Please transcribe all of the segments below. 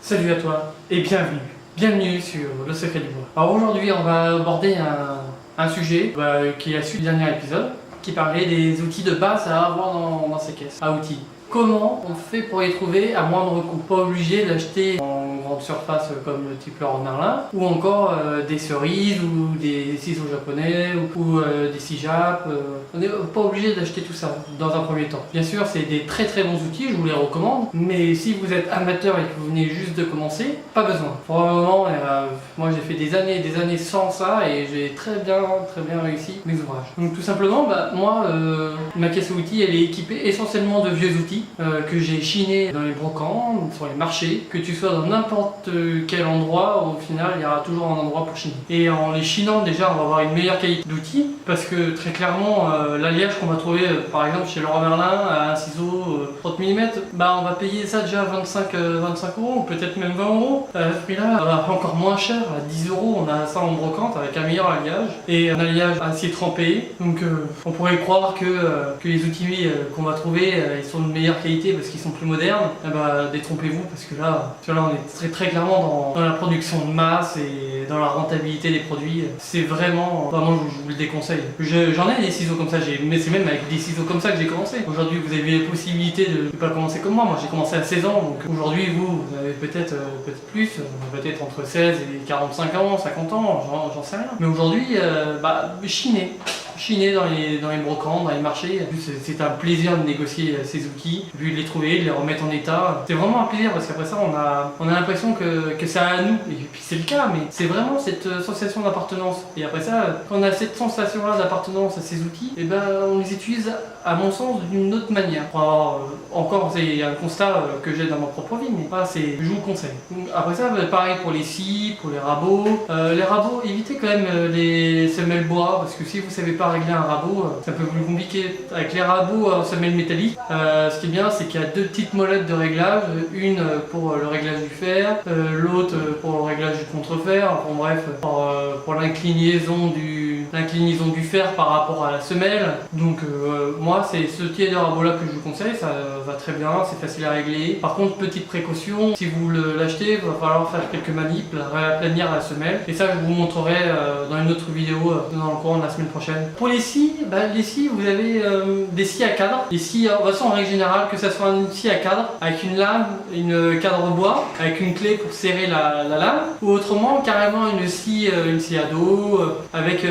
Salut à toi et bienvenue sur Le Secret du Bois. Alors aujourd'hui on va aborder un sujet qui est la suite du dernier épisode, qui parlait des outils de base à avoir dans ses caisses à outils. Comment on fait pour les trouver à moindre coût? Pas obligé d'acheter en grande surface comme le type Leroy Merlin, ou encore des cerises ou des ciseaux japonais ou des scie Jap. On n'est pas obligé d'acheter tout ça dans un premier temps. Bien sûr c'est des très bons outils, je vous les recommande, mais si vous êtes amateur et que vous venez juste de commencer, pas besoin. Pour le moment, moi j'ai fait des années sans ça et j'ai très bien réussi mes ouvrages. Donc tout simplement, moi ma caisse à outils elle est équipée essentiellement de vieux outils que j'ai chiné dans les brocants, sur les marchés, que tu sois dans n'importe quel endroit, au final il y aura toujours un endroit pour chiner. Et en les chinant déjà on va avoir une meilleure qualité d'outils, parce que très clairement l'alliage qu'on va trouver par exemple chez Leroy Merlin à un ciseau 30 mm, on va payer ça déjà 25 euros, ou peut-être même 20 euros. À ce prix là encore moins cher, à 10 euros on a ça en brocante avec un meilleur alliage et un alliage acier trempé. Donc on pourrait croire que les outils qu'on va trouver ils sont de meilleure qualité parce qu'ils sont plus modernes. Détrompez-vous, parce que là on est très clairement dans la production de masse et dans la rentabilité des produits. C'est vraiment je vous le déconseille. J'en ai des ciseaux comme ça, mais c'est même avec des ciseaux comme ça que j'ai commencé. Aujourd'hui vous avez la possibilité de pas commencer comme moi j'ai commencé à 16 ans, donc aujourd'hui vous avez peut-être plus, peut-être entre 16 et 45 ans, 50 ans, j'en sais rien. Mais aujourd'hui, chiner dans les brocants, dans les marchés, c'est un plaisir de négocier ces outils, puis de les trouver, de les remettre en état. C'est vraiment un plaisir parce qu'après ça on a l'impression que c'est à nous, et puis c'est le cas, mais c'est vraiment cette sensation d'appartenance. Et après ça, quand on a cette sensation là d'appartenance à ces outils, on les utilise à mon sens d'une autre manière. Encore c'est un constat que j'ai dans ma propre vie, mais je vous le conseille. Après ça, pareil pour les scies, pour les rabots. Les rabots, évitez quand même les semelles bois, parce que si vous savez pas régler un rabot, c'est un peu plus compliqué. Avec les rabots en semelle métallique, ce qui est bien, c'est qu'il y a deux petites molettes de réglage, une pour le réglage du fer, l'autre pour le réglage du contrefer, enfin bref, pour l'inclinaison du fer par rapport à la semelle. Donc moi c'est ce type de rabot là que je vous conseille, ça va très bien, c'est facile à régler. Par contre, petite précaution, si vous l'achetez, il va falloir faire quelques manips, aplanir la semelle, et ça je vous montrerai dans une autre vidéo dans le courant de la semaine prochaine. Pour les scies, vous avez des scies à cadre. Les scies, de toute façon en règle générale, que ça soit une scie à cadre avec une lame, une cadre bois avec une clé pour serrer la lame, ou autrement carrément une scie à dos avec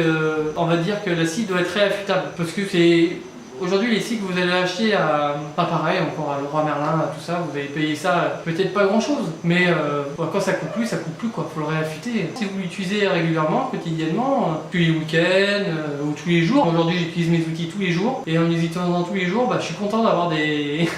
on va dire que la scie doit être réaffûtable, parce que c'est aujourd'hui les scies que vous allez acheter pas pareil, encore à Leroy Merlin, tout ça, vous allez payer ça peut-être pas grand chose, mais quand ça coûte plus quoi, faut le réaffûter. Si vous l'utilisez régulièrement, quotidiennement, tous les week-ends ou tous les jours, aujourd'hui j'utilise mes outils tous les jours, et en les utilisant tous les jours, je suis content d'avoir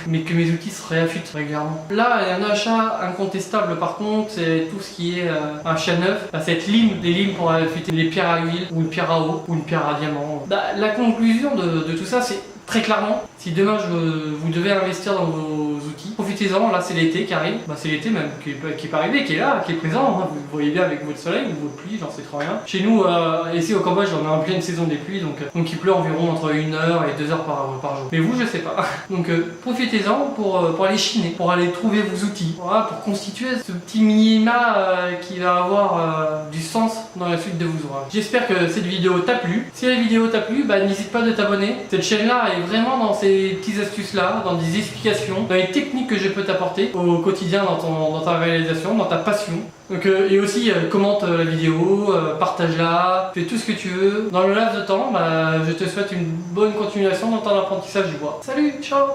mais que mes outils se réaffûtent régulièrement. Là, il y a un achat incontestable par contre, c'est tout ce qui est un achat neuf, cette lime, des limes pour affûter les pierres à huile, ou une pierre à eau, ou une pierre à diamant. La conclusion de tout ça, c'est très clairement, si demain vous devez investir dans vos outils, profitez-en, là c'est l'été qui arrive, c'est l'été même qui est pas arrivé, qui est là, qui est présent, vous voyez bien avec votre soleil ou votre pluie, j'en sais trop rien. Chez nous, ici au Cambodge, on est en pleine saison des pluies, donc il pleut environ entre 1 heure et 2 heures par jour. Mais vous, je sais pas. Donc profitez-en pour aller chiner, pour aller trouver vos outils, voilà, pour constituer ce petit minima qui va avoir du sens dans la suite de vos ouvrages. J'espère que cette vidéo t'a plu. Si la vidéo t'a plu, n'hésite pas de t'abonner. Cette chaîne-là est vraiment dans ces petites astuces là, dans des explications, dans les techniques que je peux t'apporter au quotidien dans ta réalisation, dans ta passion. Donc, et aussi commente la vidéo, partage-la, fais tout ce que tu veux. Dans le laps de temps, je te souhaite une bonne continuation dans ton apprentissage du bois. Salut, ciao!